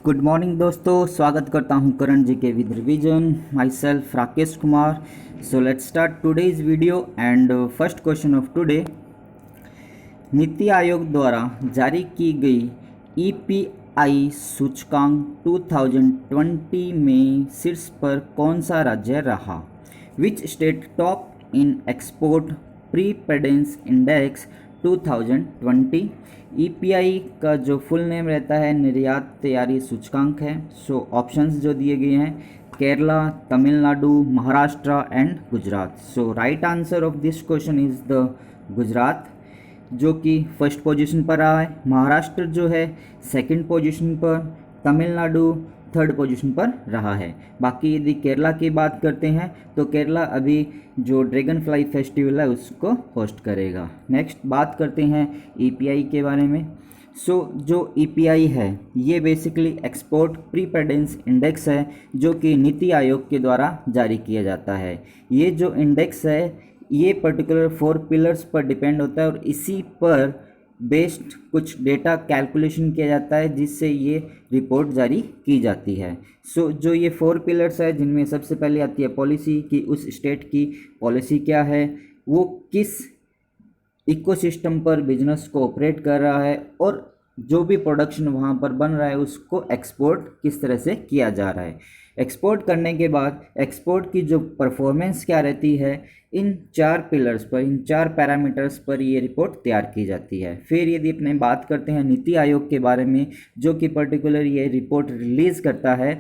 Good morning दोस्तों, स्वागत करता हूं करण जी के with revision. My self Rakesh Kumar. So let's start today's video and first question of today. NITI Aayog द्वारा जारी की गई ईपीआई सूचकांक 2020 में शीर्ष पर कौन सा राज्य रहा? Which state top in export preparedness index 2020? EPI का जो फुल नेम रहता है निर्यात तैयारी सूचकांक है। सो ऑप्शंस जो दिए गए हैं Kerala, Tamil Nadu, Maharashtra and Gujarat. So right answer of this question is the Gujarat, जो कि फर्स्ट पोजीशन पर रहा है। महाराष्ट्र जो है सेकंड पोजीशन पर, तमिलनाडु थर्ड पोजीशन पर रहा है। बाकी यदि केरला की बात करते हैं तो केरला अभी जो ड्रैगन फ्लाई फेस्टिवल है उसको होस्ट करेगा। नेक्स्ट बात करते हैं ईपीआई के बारे में। जो ईपीआई है ये बेसिकली एक्सपोर्ट प्रीपेडेंस इंडेक्स है, जो कि नीति आयोग के द्वारा जारी किया जाता है। ये जो इंडेक्स है ये पर्टिकुलर 4 पिलर्स पर डिपेंड होता है और इसी पर बेस्ड कुछ डेटा कैलकुलेशन किया जाता है, जिससे ये रिपोर्ट जारी की जाती है। जो ये 4 पिलर्स है, जिनमें सबसे पहले आती है पॉलिसी कि उस स्टेट की पॉलिसी क्या है, वो किस इकोसिस्टम पर बिजनेस को ऑपरेट कर रहा है और जो भी प्रोडक्शन वहाँ पर बन रहा है उसको एक्सपोर्ट किस तरह से किया जा रहा है। एक्सपोर्ट करने के बाद एक्सपोर्ट की जो परफॉर्मेंस क्या रहती है, इन 4 पिलर्स पर, इन 4 पैरामीटर्स पर ये रिपोर्ट तैयार की जाती है। फिर यदि अपने बात करते हैं नीति आयोग के बारे में, जो कि पर्टिकुलर ये रिपोर्ट रिलीज़ करता है।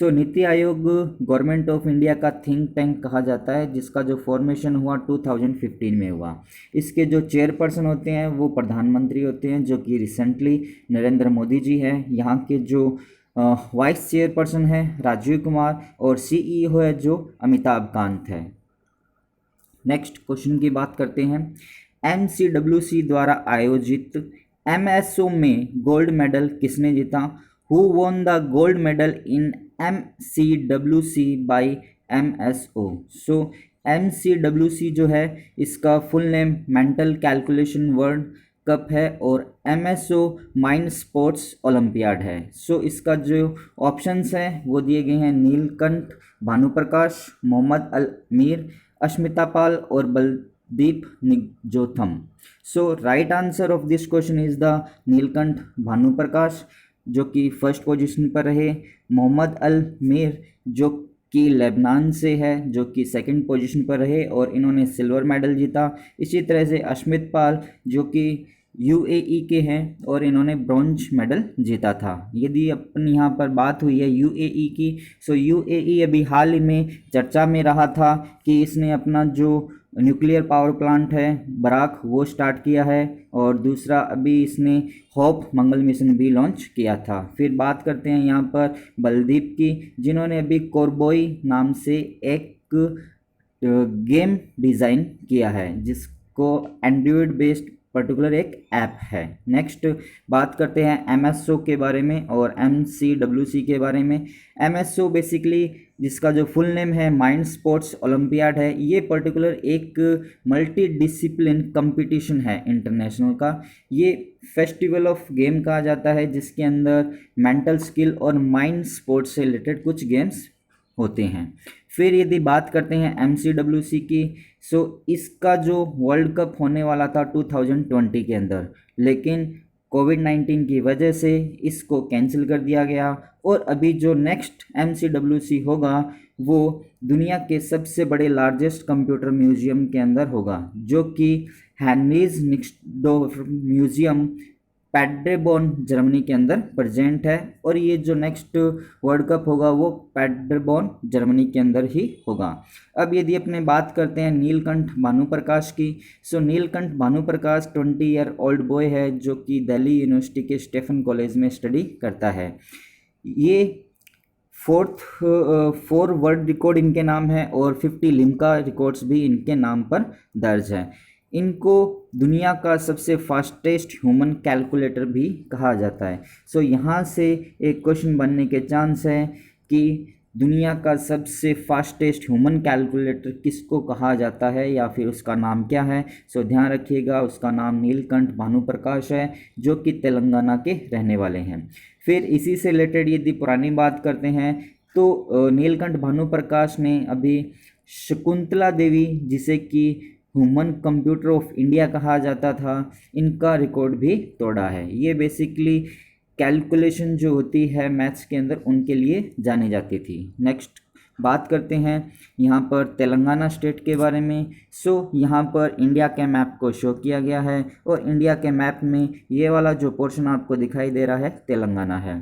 NITI Aayog government of India का थिंक टैंक कहा जाता है, जिसका जो फॉर्मेशन हुआ 2015 में हुआ। इसके जो चेयरपर्सन होते हैं वो प्रधानमंत्री होते हैं, जो कि रिसेंटली नरेंद्र मोदी जी हैं। यहाँ के जो वाइस चेयरपर्सन है राजीव कुमार और सीईओ है जो अमिताभ कांत है। नेक्स्ट क्वेश्चन की बात करते हैं। एमसीडब्ल्यूसी द्वारा आयोजित एमएसओ में गोल्ड मेडल किसने जीता? Who won the gold medal in MCWC by MSO? MCWC जो है इसका full name mental calculation world cup है और एमएसओ माइंड स्पोर्ट्स ओलंपियाड है। इसका जो ऑप्शंस हैं वो दिए गए हैं नीलकंठ भानुप्रकाश, मोहम्मद अल मीर, अश्मिता पाल और Baldeep Ningthoujam. Right answer of this question is the Neelakanta Bhanuprakash, जो कि फर्स्ट पोजीशन पर रहे। मोहम्मद अल मीर जो कि लेबनान से है, जो कि सेकंड पोजीशन पर रहे और इन्होंने सिल्वर मेडल जीता। इसी तरह से अश्मित पाल जो कि यूएई के हैं और इन्होंने ब्रॉन्ज मेडल जीता था। यदि अपन यहाँ पर बात हुई है यूएई की, यूएई अभी हाल ही में चर्चा में रहा था कि इसने अपना जो न्यूक्लियर पावर प्लांट है बराक वो स्टार्ट किया है और दूसरा अभी इसने होप मंगल मिशन भी लॉन्च किया था। फिर बात करते हैं यहाँ पर बलदीप की, जिन्होंने अभी कोरबोई नाम से एक गेम डिज़ाइन किया है, जिसको एंड्रॉयड बेस्ड पर्टिकुलर एक ऐप है। नेक्स्ट बात करते हैं एमएसओ के बारे में और एमसीडब्ल्यूसी के बारे में। एमएसओ बेसिकली जिसका जो फुल नेम है माइंड स्पोर्ट्स ओलंपियाड है, ये पर्टिकुलर एक मल्टी डिसिप्लिन कंपटीशन है इंटरनेशनल का। ये फेस्टिवल ऑफ गेम कहा जाता है, जिसके अंदर मेंटल स्किल और माइंड स्पोर्ट्स से रिलेटेड कुछ गेम्स होते हैं। फिर यदि बात करते हैं एमसीडब्ल्यूसी की, इसका जो वर्ल्ड कप होने वाला था 2020 के अंदर, लेकिन कोविड-19 की वजह से इसको कैंसिल कर दिया गया और अभी जो नेक्स्ट एमसीडब्ल्यूसी होगा वो दुनिया के सबसे बड़े लार्जेस्ट कंप्यूटर म्यूजियम के अंदर होगा, जो कि हेनरीज निक्सडोर्फ म्यूजियम पैडरबोर्न जर्मनी के अंदर प्रेजेंट है। और ये जो नेक्स्ट वर्ल्ड कप होगा वो पैडरबोर्न जर्मनी के अंदर ही होगा। अब यदि अपने बात करते हैं नीलकंठ भानुप्रकाश की, Neelkanth Bhanuprakash 20 year old boy है, जो कि दिल्ली यूनिवर्सिटी के स्टेफन कॉलेज में स्टडी करता है। ये 4 वर्ल्ड रिकॉर्ड इनके नाम है और 50 लिम्का रिकॉर्ड्स भी इनके नाम पर दर्ज है। इनको दुनिया का सबसे फास्टेस्ट ह्यूमन कैलकुलेटर भी कहा जाता है। यहाँ से एक क्वेश्चन बनने के चांस है कि दुनिया का सबसे फास्टेस्ट ह्यूमन कैलकुलेटर किसको कहा जाता है या फिर उसका नाम क्या है। ध्यान रखिएगा, उसका नाम नीलकंठ भानुप्रकाश है, जो कि तेलंगाना के रहने वाले हैं। फिर इसी से रिलेटेड यदि पुरानी बात करते हैं तो नीलकंठ भानुप्रकाश ने अभी शकुंतला देवी, जिसे कि ह्यूमन कंप्यूटर ऑफ इंडिया कहा जाता था, इनका रिकॉर्ड भी तोड़ा है। ये बेसिकली कैलकुलेशन जो होती है मैथ्स के अंदर उनके लिए जानी जाती थी। नेक्स्ट बात करते हैं यहाँ पर तेलंगाना स्टेट के बारे में। यहाँ पर इंडिया के मैप को शो किया गया है और इंडिया के मैप में ये वाला जो पोर्शन आपको दिखाई दे रहा है तेलंगाना है।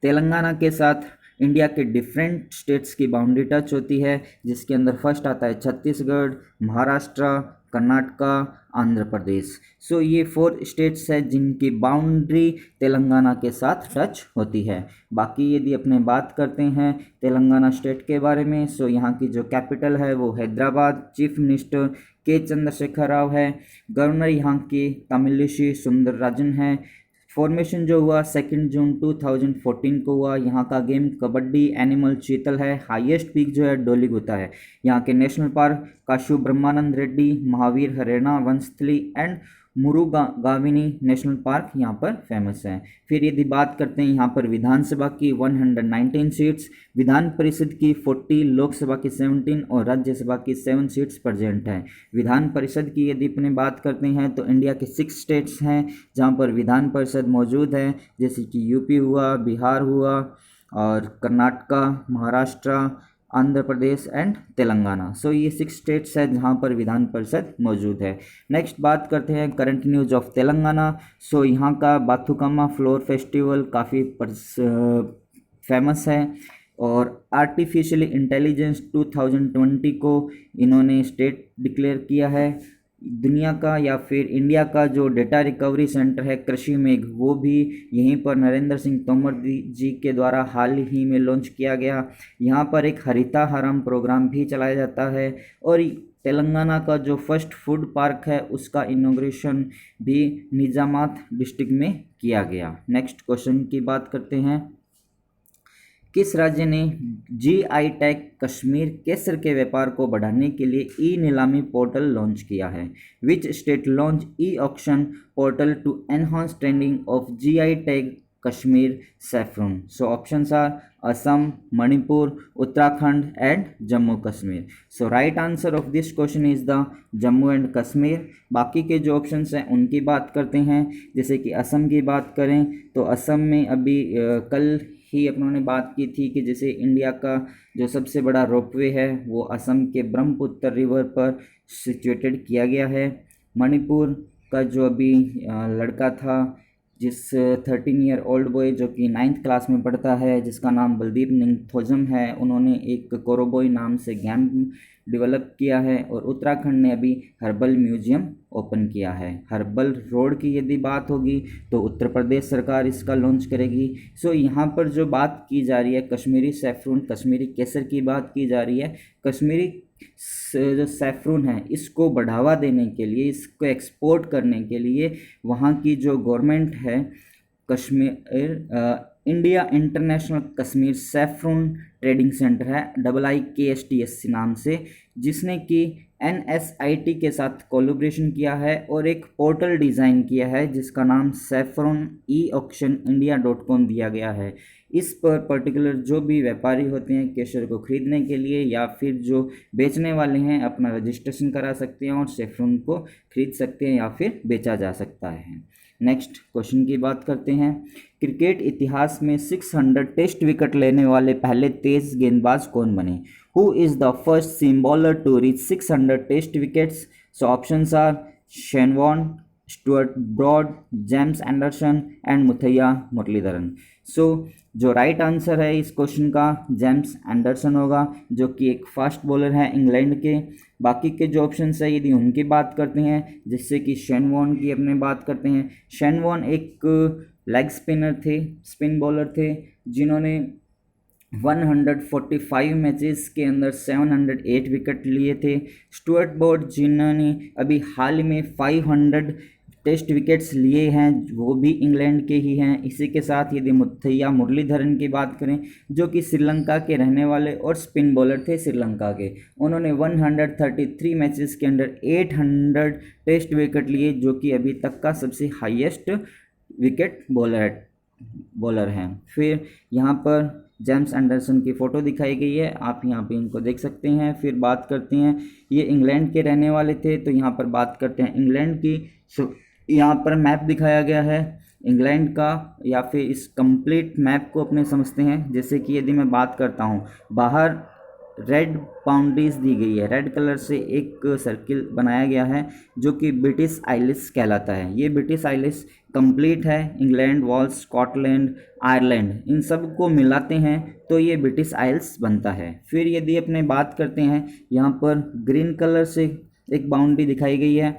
तेलंगाना के साथ इंडिया के डिफरेंट स्टेट्स की बाउंड्री टच होती है, जिसके अंदर फर्स्ट आता है छत्तीसगढ़, महाराष्ट्र, कर्नाटका, आंध्र प्रदेश। ये 4 स्टेट्स हैं जिनकी बाउंड्री तेलंगाना के साथ टच होती है। बाकी यदि अपने बात करते हैं तेलंगाना स्टेट के बारे में, यहाँ की जो कैपिटल है वो हैदराबाद, चीफ मिनिस्टर के चंद्रशेखर राव है, गवर्नर यहाँ की तमिलिसई सुंदरराजन है। फॉर्मेशन जो हुआ 2 जून 2014 को हुआ। यहाँ का गेम कबड्डी, एनिमल चीतल है। हाईएस्ट पीक जो है डोलीगुता है। यहाँ के national park Kasu Brahmananda Reddy, Mahavir Harina Vanasthali and Mrugavani national park यहाँ पर फेमस है। फिर यदि बात करते हैं यहाँ पर विधानसभा की 119 सीट्स, विधान परिषद की 40, लोकसभा की 17 और राज्यसभा की 7 सीट्स प्रेजेंट हैं। विधान परिषद की यदि अपने बात करते हैं तो इंडिया के 6 स्टेट्स हैं जहाँ पर विधान परिषद मौजूद है, जैसे कि यूपी हुआ, बिहार हुआ और कर्नाटका, महाराष्ट्र, आंध्र प्रदेश एंड तेलंगाना। ये 6 स्टेट्स है जहाँ पर विधान परिषद मौजूद है। नेक्स्ट बात करते हैं करंट न्यूज ऑफ तेलंगाना। यहाँ का बाथुकम्मा फ्लोर फेस्टिवल काफ़ी फेमस है और आर्टिफिशियल इंटेलिजेंस 2020 को इन्होंने स्टेट डिक्लेयर किया है। दुनिया का या फिर इंडिया का जो डेटा रिकवरी सेंटर है कृषि मेघ, वो भी यहीं पर नरेंद्र सिंह तोमर जी के द्वारा हाल ही में लॉन्च किया गया। यहाँ पर एक हरिताहारम प्रोग्राम भी चलाया जाता है और तेलंगाना का जो फर्स्ट फूड पार्क है उसका इनॉग्रेशन भी निजामात डिस्ट्रिक्ट में किया गया। नेक्स्ट क्वेश्चन की बात करते हैं, किस राज्य ने GI टैग कश्मीर केसर के व्यापार को बढ़ाने के लिए ई नीलामी पोर्टल लॉन्च किया है? Which state launch e auction portal to enhance trending of GI tag Kashmir saffron? Options are Assam, Manipur, Uttarakhand and Jammu Kashmir. Right answer of this question is the Jammu and Kashmir. बाकी के जो ऑप्शंस हैं उनकी बात करते हैं। जैसे कि असम की बात करें तो असम में अभी कल ही अपनों बात की थी कि जैसे इंडिया का जो सबसे बड़ा रोपवे है वो असम के ब्रह्मपुत्र रिवर पर सिचुएटेड किया गया है। मणिपुर का जो अभी लड़का था, जिस 13 ईयर ओल्ड बॉय जो कि 9th क्लास में पढ़ता है, जिसका नाम बलदीप निंगथौजम है, उन्होंने एक कोरोबोई नाम से गेम डेवलप किया है। और उत्तराखंड ने अभी हर्बल म्यूजियम ओपन किया है। हर्बल रोड की यदि बात होगी तो उत्तर प्रदेश सरकार इसका लॉन्च करेगी। यहाँ पर जो बात की जा रही है कश्मीरी सैफरन, कश्मीरी केसर की बात की जा रही है। कश्मीरी जो सैफरन है इसको बढ़ावा देने के लिए, इसको एक्सपोर्ट करने के लिए वहाँ की जो गवर्नमेंट है, Kashmir India international Kashmir saffron trading centre है, IIKSTSC नाम से, जिसने कि NSIT के साथ कोलैबोरेशन किया है और एक पोर्टल डिज़ाइन किया है जिसका नाम सैफरन eauctionindia.com दिया गया है। इस पर पर्टिकुलर जो भी व्यापारी होते हैं केसर को ख़रीदने के लिए या फिर जो बेचने वाले हैं अपना रजिस्ट्रेशन करा सकते हैं और सैफरन को ख़रीद सकते हैं या फिर बेचा जा सकता है। नेक्स्ट क्वेश्चन की बात करते हैं, क्रिकेट इतिहास में 600 टेस्ट विकेट लेने वाले पहले तेज गेंदबाज कौन बने? Who is the first seam bowler to reach 600 test wickets? Options are Shane Warne, Stuart Broad, James Anderson and Muthiah Muralitharan. जो राइट आंसर है इस क्वेश्चन का जेम्स एंडरसन होगा, जो कि एक फास्ट बॉलर है इंग्लैंड के। बाकी के जो ऑप्शंस है यदि उनकी बात करते हैं, जिससे कि शेन वॉर्न की अपने बात करते हैं। शेन वॉर्न एक लेग स्पिनर थे, स्पिन बॉलर थे, जिन्होंने 145 मैचेस के अंदर 708 विकेट लिए थे। स्टुअर्ट ब्रॉड जिन्होंने अभी हाल में 500 टेस्ट विकेट्स लिए हैं, वो भी इंग्लैंड के ही हैं। इसी के साथ यदि मुथैया मुरलीधरन की बात करें, जो कि श्रीलंका के रहने वाले और स्पिन बॉलर थे श्रीलंका के, उन्होंने 133 मैचेस के अंदर 800 टेस्ट विकेट लिए, जो कि अभी तक का सबसे हाईएस्ट विकेट बॉलर है बॉलर हैं। फिर यहाँ पर जेम्स एंडरसन की फ़ोटो दिखाई गई है, आप यहाँ पे इनको देख सकते हैं। फिर बात करते हैं, ये इंग्लैंड के रहने वाले थे, तो यहाँ पर बात करते हैं इंग्लैंड की। सो यहाँ पर मैप दिखाया गया है इंग्लैंड का, या फिर इस कंप्लीट मैप को अपने समझते हैं। जैसे कि यदि मैं बात करता हूँ, बाहर रेड बाउंड्रीज दी गई है, रेड कलर से एक सर्किल बनाया गया है जो कि ब्रिटिश आइलिस कहलाता है। ये ब्रिटिश आइलिस कंप्लीट है, इंग्लैंड, वेल्स, स्कॉटलैंड, आयरलैंड, इन सब को मिलाते हैं तो ये ब्रिटिश आइल्स बनता है। फिर यदि अपने बात करते हैं, यहाँ पर ग्रीन कलर से एक बाउंड्री दिखाई गई है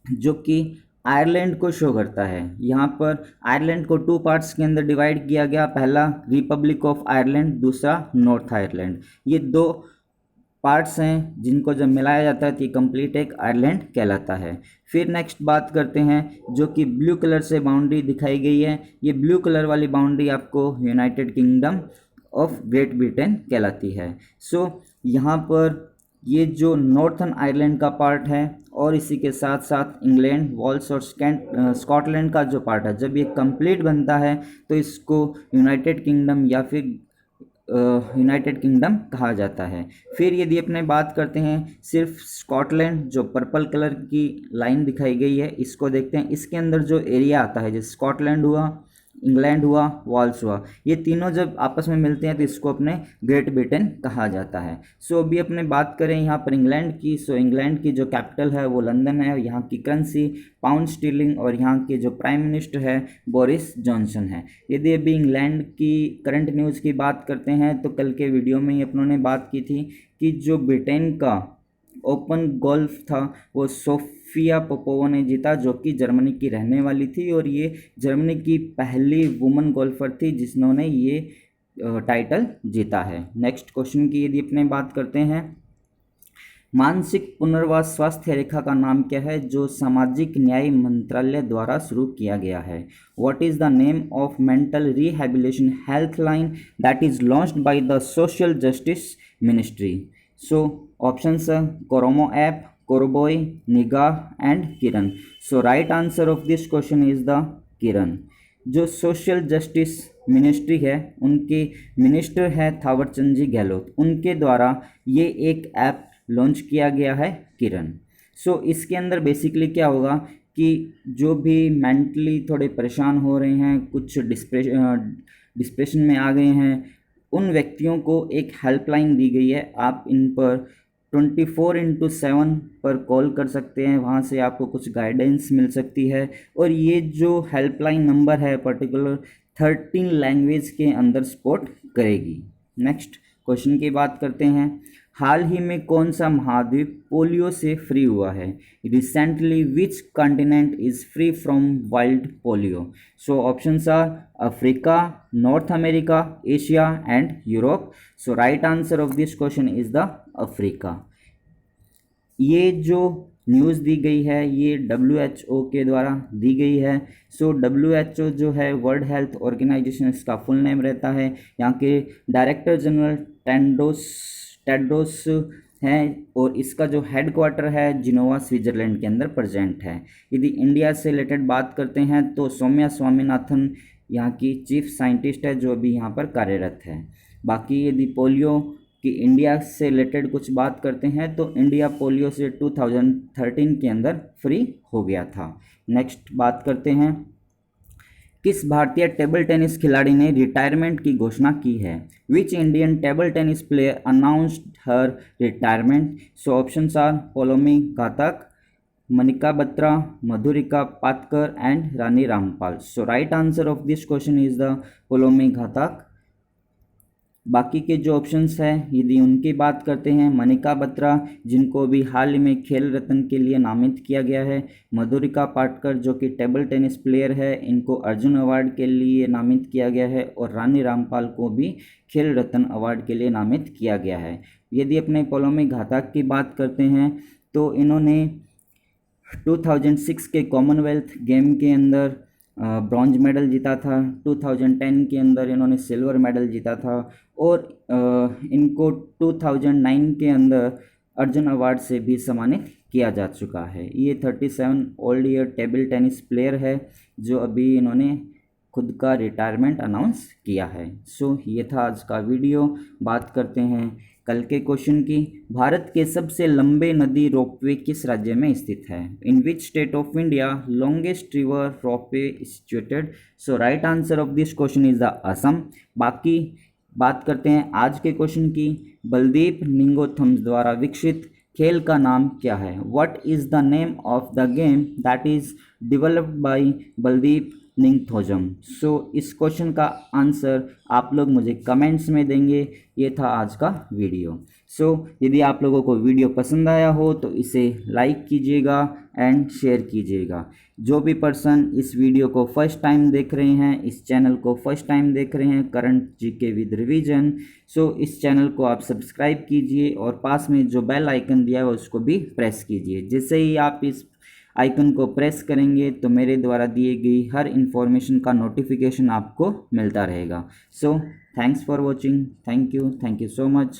जो कि आयरलैंड को शो करता है। यहाँ पर आयरलैंड को टू पार्ट्स के अंदर डिवाइड किया गया, पहला रिपब्लिक ऑफ आयरलैंड, दूसरा नॉर्थ आयरलैंड। ये दो पार्ट्स हैं जिनको जब मिलाया जाता है तो ये कंप्लीट एक आयरलैंड कहलाता है। फिर नेक्स्ट बात करते हैं, जो कि ब्लू कलर से बाउंड्री दिखाई गई है, ये ब्लू कलर वाली बाउंड्री आपको United kingdom of great Britain कहलाती है। सो यहाँ पर ये जो नॉर्थन आयरलैंड का पार्ट है और इसी के साथ साथ इंग्लैंड, वेल्स और स्कॉटलैंड का जो पार्ट है, जब ये कंप्लीट बनता है तो इसको यूनाइटेड किंगडम या फिर यूनाइटेड किंगडम कहा जाता है। फिर यदि अपने बात करते हैं सिर्फ स्कॉटलैंड, जो पर्पल कलर की लाइन दिखाई गई है, इसको देखते हैं। इसके अंदर जो एरिया आता है, जैसे स्कॉटलैंड हुआ, इंग्लैंड हुआ, वेल्स हुआ, ये तीनों जब आपस में मिलते हैं तो इसको अपने ग्रेट ब्रिटेन कहा जाता है। सो अभी अपने बात करें यहाँ पर इंग्लैंड की, सो इंग्लैंड की जो कैपिटल है वो लंदन है, यहाँ की करेंसी पाउंड स्टीलिंग, और यहाँ के जो प्राइम मिनिस्टर है बोरिस जॉनसन है। यदि अभी इंग्लैंड की करंट न्यूज़ की बात करते हैं तो कल के वीडियो में ही अपनों ने बात की थी कि जो ब्रिटेन का ओपन गोल्फ था वो सोफिया पोपोवा ने जीता, जो कि जर्मनी की रहने वाली थी, और ये जर्मनी की पहली वुमन गोल्फर थी जिन्होंने ये टाइटल जीता है। नेक्स्ट क्वेश्चन की यदि अपने बात करते हैं, मानसिक पुनर्वास स्वास्थ्य रेखा का नाम क्या है जो सामाजिक न्याय मंत्रालय द्वारा शुरू किया गया है? What is the name of mental rehabilitation health line that is launched by the social justice ministry? So options है कोरोमो ऐप, कोरबॉय, Nigah and Kiran. So right answer of this question is the Kiran. जो सोशल जस्टिस मिनिस्ट्री है, उनके minister है थावरचंद जी गहलोत, उनके द्वारा ये एक ऐप लॉन्च किया गया है, किरण। सो इसके अंदर बेसिकली क्या होगा कि जो भी मेंटली थोड़े परेशान हो रहे हैं, कुछ डिप्रेशन में आ गए हैं, उन व्यक्तियों को एक हेल्पलाइन दी गई है। आप इन पर 24/7 पर कॉल कर सकते हैं, वहाँ से आपको कुछ गाइडेंस मिल सकती है। और ये जो हेल्पलाइन नंबर है पर्टिकुलर 13 लैंग्वेज के अंदर सपोर्ट करेगी। नेक्स्ट क्वेश्चन की बात करते हैं, हाल ही में कौन सा महाद्वीप पोलियो से फ्री हुआ है? Recently which continent is free from wild polio? So options are Africa, North America, Asia and Europe. So right answer of this question is the Africa. ये जो न्यूज़ दी गई है ये WHO के द्वारा दी गई है। सो WHO जो है वर्ल्ड हेल्थ ऑर्गेनाइजेशन, इसका फुल नेम रहता है। यहाँ के डायरेक्टर जनरल टेड्रोस हैं, और इसका जो हेड क्वार्टर है जिनोवा स्विट्ज़रलैंड के अंदर प्रेजेंट है। यदि इंडिया से रिलेटेड बात करते हैं तो सौम्या स्वामीनाथन यहाँ की चीफ साइंटिस्ट है जो अभी यहाँ पर कार्यरत है। बाकी यदि पोलियो कि इंडिया से रिलेटेड कुछ बात करते हैं तो इंडिया पोलियो से 2013 के अंदर फ्री हो गया था। नेक्स्ट बात करते हैं, किस भारतीय टेबल टेनिस खिलाड़ी ने रिटायरमेंट की घोषणा की है? Which Indian table tennis player announced her retirement? So options are Poulomi Ghatak, Manika Batra, Madhurika Patkar and Rani Rampal. So right answer of this question is the Poulomi Ghatak. बाकी के जो ऑप्शंस हैं यदि उनकी बात करते हैं, मनिका बत्रा जिनको भी हाल ही में खेल रत्न के लिए नामित किया गया है, मधुरिका पाटकर जो कि टेबल टेनिस प्लेयर है, इनको अर्जुन अवार्ड के लिए नामित किया गया है, और रानी रामपाल को भी खेल रत्न अवार्ड के लिए नामित किया गया है। यदि अपने पोलोमी घातक की बात करते हैं तो इन्होंने 2006 के कॉमनवेल्थ गेम के अंदर ब्रॉन्ज मेडल जीता था, 2010 के अंदर इन्होंने सिल्वर मेडल जीता था, और इनको 2009 के अंदर अर्जुन अवार्ड से भी सम्मानित किया जा चुका है। ये 37 old year table tennis player है जो अभी इन्होंने खुद का रिटायरमेंट अनाउंस किया है। सो ये था आज का वीडियो। बात करते हैं कल के क्वेश्चन की। भारत के सबसे लंबे नदी रोपवे किस राज्य में स्थित है? In which state of India longest river ropeway is situated? So right answer of this question is the Assam. बाकी बात करते हैं आज के क्वेश्चन की। बलदीप निंगोथम्स द्वारा विकसित खेल का नाम क्या है? What is the name of the game that is developed by Baldeep Ningthoujam? So इस क्वेश्चन का आंसर आप लोग मुझे कमेंट्स में देंगे। ये था आज का वीडियो। सो यदि आप लोगों को वीडियो पसंद आया हो तो इसे लाइक कीजिएगा एंड शेयर कीजिएगा। जो भी पर्सन इस वीडियो को फर्स्ट टाइम देख रहे हैं, इस चैनल को फर्स्ट टाइम देख रहे हैं, करंट जीके विद रिवीजन, सो इस चैनल को आप सब्सक्राइब कीजिए और पास में जो बेल आइकन दिया है उसको भी प्रेस कीजिए। जैसे ही आप इस आइकन को प्रेस करेंगे तो मेरे द्वारा दिए गई हर इन्फॉर्मेशन का नोटिफिकेशन आपको मिलता रहेगा। So thanks for watching. Thank you so much.